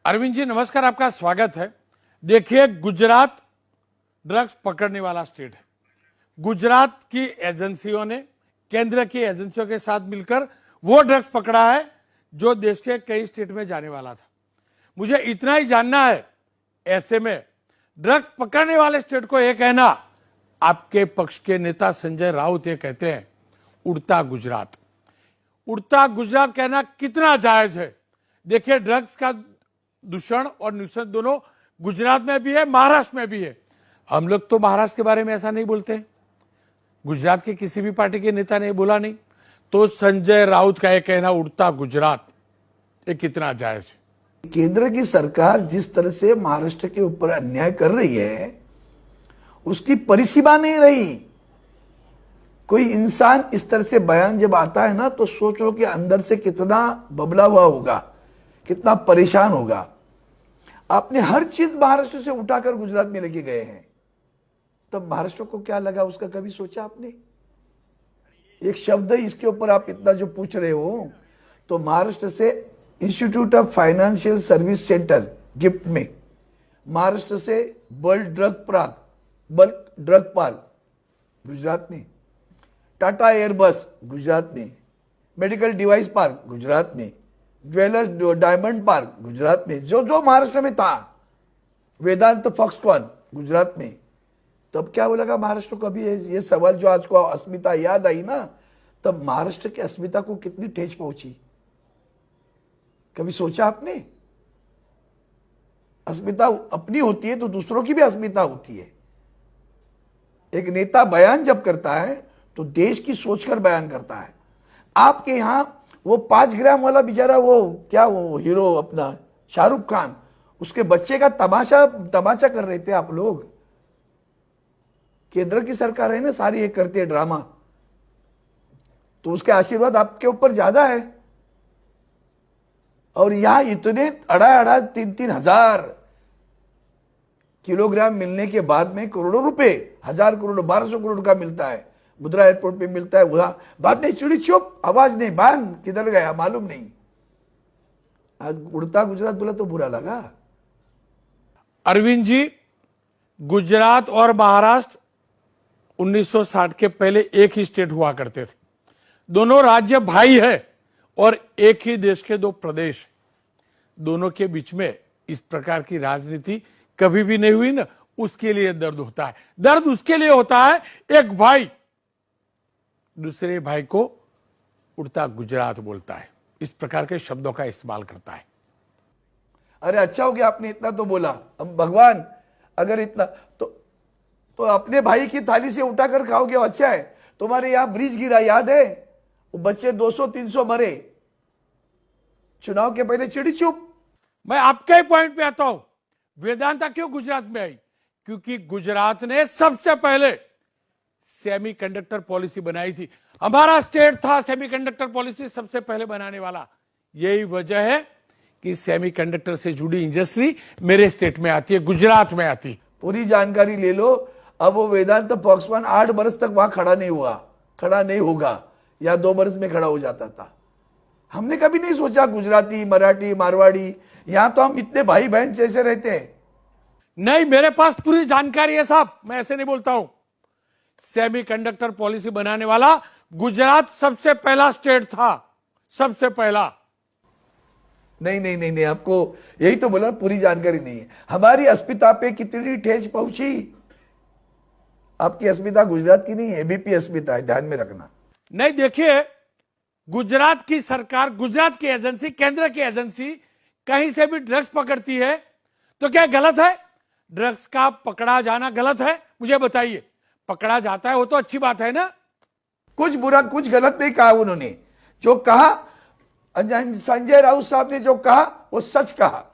अरविंद जी नमस्कार, आपका स्वागत है। देखिए, गुजरात ड्रग्स पकड़ने वाला स्टेट है। गुजरात की एजेंसियों ने केंद्र की एजेंसियों के साथ मिलकर वो ड्रग्स पकड़ा है जो देश के कई स्टेट में जाने वाला था। मुझे इतना ही जानना है, ऐसे में ड्रग्स पकड़ने वाले स्टेट को यह कहना, आपके पक्ष के नेता संजय राउत ये कहते हैं उड़ता गुजरात। उड़ता गुजरात कहना कितना जायज है? देखिए, ड्रग्स का दूषण और नुकसान दोनों गुजरात में भी है, महाराष्ट्र में भी है। हम लोग तो महाराष्ट्र के बारे में ऐसा नहीं बोलते, गुजरात के किसी भी पार्टी के नेता ने बोला नहीं। तो संजय राउत का यह कहना उड़ता गुजरात, ये कितना जायज है? केंद्र की सरकार जिस तरह से महाराष्ट्र के ऊपर अन्याय कर रही है, उसकी परिसीमा नहीं रही। कोई इंसान इस तरह से बयान जब आता है ना, तो सोच लो कि अंदर से कितना बबला हुआ होगा, कितना परेशान होगा। आपने हर चीज महाराष्ट्र से उठाकर गुजरात में लेके गए हैं, तब महाराष्ट्र को क्या लगा उसका कभी सोचा आपने? एक शब्द इसके ऊपर आप इतना जो पूछ रहे हो, तो महाराष्ट्र से institute of financial service centre gift में, महाराष्ट्र से बल्क ड्रग पार्क गुजरात में, टाटा एयरबस गुजरात में, मेडिकल डिवाइस पार्क गुजरात में, ज्वेलर्स डायमंड पार्क गुजरात में, जो जो महाराष्ट्र में था, वेदांत फॉक्सकॉन गुजरात में। तब क्या बोलेगा महाराष्ट्र को? अभी ये सवाल जो आज को अस्मिता याद आई ना, तब महाराष्ट्र की अस्मिता को कितनी ठेस पहुंची, कभी सोचा आपने? अस्मिता अपनी होती है तो दूसरों की भी अस्मिता होती है। एक नेता बयान जब करता है तो देश की सोचकर बयान करता है। आपके यहां वो 5 ग्राम वाला बेचारा, वो हीरो अपना शाहरुख खान, उसके बच्चे का तमाशा कर रहे थे आप लोग। केंद्र की सरकार है ना, सारी ये करती है ड्रामा, तो उसके आशीर्वाद आपके ऊपर ज्यादा है। और यहां इतने 2,500-3,000 हजार किलोग्राम मिलने के बाद में करोड़ों रुपए, 1,000 करोड़ 1,200 करोड़ का मिलता है, मुद्रा एयरपोर्ट पे मिलता है। वहां बात नहीं, चिड़ी चुप, आवाज नहीं, बान किधर गया मालूम नहीं। आज उड़ता गुजरात बोला तो बुरा लगा। अरविंद जी, गुजरात और महाराष्ट्र 1960 के पहले एक ही स्टेट हुआ करते थे। दोनों राज्य भाई है और एक ही देश के 2 प्रदेश। दोनों के बीच में इस प्रकार की राजनीति कभी भी नहीं हुई ना, उसके लिए दर्द होता है। दर्द उसके लिए होता है, एक भाई दूसरे भाई को उड़ता गुजरात बोलता है, इस प्रकार के शब्दों का इस्तेमाल करता है। अरे अच्छा हो गया आपने इतना तो बोला। अब भगवान अगर इतना तो अपने भाई की थाली से उठाकर खाओगे, अच्छा है। तुम्हारे यहां ब्रिज गिरा, याद है? वो बच्चे 200-300 मरे चुनाव के पहले। चिड़ी चुप। मैं आपके ही पॉइंट पे आता हूं। वेदांता क्यों गुजरात में आई? क्योंकि गुजरात ने सबसे पहले सेमीकंडक्टर पॉलिसी बनाई थी। हमारा स्टेट था सेमीकंडक्टर पॉलिसी सबसे पहले बनाने वाला। यही वजह है कि सेमीकंडक्टर से जुड़ी इंडस्ट्री मेरे स्टेट में आती है, गुजरात में आती है। पूरी जानकारी ले लो। अब वो वेदांत फॉक्सकॉन 8 बरस तक वहां खड़ा नहीं होगा, या 2 बरस में खड़ा हो जाता था। हमने कभी नहीं सोचा गुजराती, मराठी, मारवाड़ी, यहां तो हम इतने भाई बहन जैसे रहते हैं। नहीं, मेरे पास पूरी जानकारी है साहब, मैं ऐसे नहीं बोलता हूं। सेमीकंडक्टर पॉलिसी बनाने वाला गुजरात सबसे पहला स्टेट था, सबसे पहला। नहीं, आपको यही तो बोला, पूरी जानकारी नहीं है। हमारी अस्मिता पे कितनी ठेस पहुंची। आपकी अस्मिता गुजरात की नहीं है, एबीपी अस्मिता है, ध्यान में रखना। नहीं, देखिए, गुजरात की सरकार, गुजरात की एजेंसी, केंद्र की एजेंसी कहीं से भी ड्रग्स पकड़ती है तो क्या गलत है? ड्रग्स का पकड़ा जाना गलत है? मुझे बताइए। पकड़ा जाता है वो तो अच्छी बात है ना। कुछ बुरा, कुछ गलत नहीं कहा उन्होंने। जो कहा संजय राउत साहब ने, जो कहा वो सच कहा।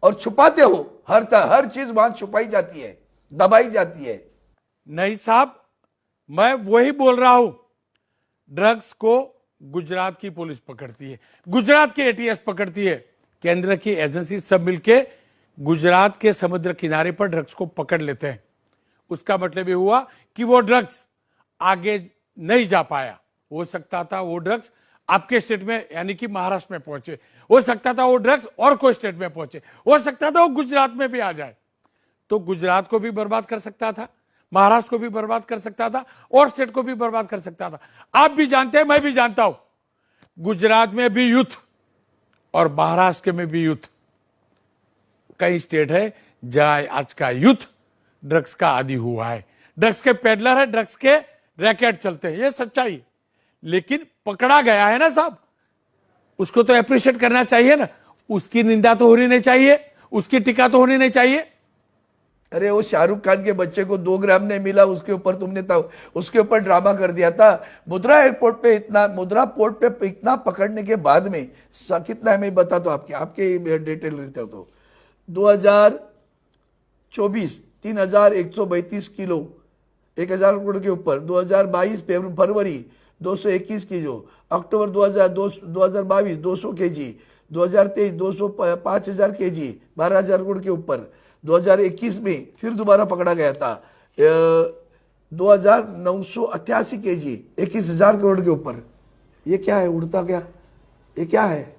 और छुपाते हो, हर चीज वहां छुपाई जाती है, दबाई जाती है। नहीं साहब, मैं वही बोल रहा हूं। ड्रग्स को गुजरात की पुलिस पकड़ती है, गुजरात की एटीएस पकड़ती है, केंद्र की एजेंसी सब मिलके गुजरात के समुद्र किनारे पर ड्रग्स को पकड़ लेते हैं। उसका मतलब ये हुआ कि वो ड्रग्स आगे नहीं जा पाया। हो सकता था वो ड्रग्स आपके स्टेट में यानी कि महाराष्ट्र में पहुंचे। हो सकता था वो ड्रग्स और कोई स्टेट में पहुंचे, हो सकता था वो गुजरात में भी आ जाए, तो गुजरात को भी बर्बाद कर सकता था, महाराष्ट्र को भी बर्बाद कर सकता था, और स्टेट को भी बर्बाद कर सकता था। आप भी जानते हैं, मैं भी जानता हूं, गुजरात में भी यूथ और महाराष्ट्र में भी यूथ, कई स्टेट है जहां आज का यूथ ड्रग्स का आदी हुआ है, ड्रग्स के पेडलर है, ड्रग्स के रैकेट चलते हैं, ये सच्चाई। लेकिन पकड़ा गया है ना साहब, उसको तो अप्रिशिएट करना चाहिए ना, उसकी निंदा तो होनी नहीं चाहिए, उसकी टीका तो होनी नहीं चाहिए। अरे वो शाहरुख खान के बच्चे को 2 ग्राम नहीं मिला, उसके ऊपर तुमने तब उसके ऊपर ड्रामा कर दिया था। मुद्रा एयरपोर्ट पे इतना, मुद्रा पोर्ट पे इतना पकड़ने के बाद में कितना है मैं बता दो, आपके डिटेल रहते हो तो 2024 3132 किलो 1000 करोड़ के ऊपर, 2022 फरवरी 221 किलो, अक्टूबर 2022 200 केजी, 2023 5000 केजी 12000 करोड़ के ऊपर, 2021 में फिर दोबारा पकड़ा गया था 2988 केजी 21000 करोड़ के ऊपर। ये क्या है, उड़ता क्या, ये क्या है?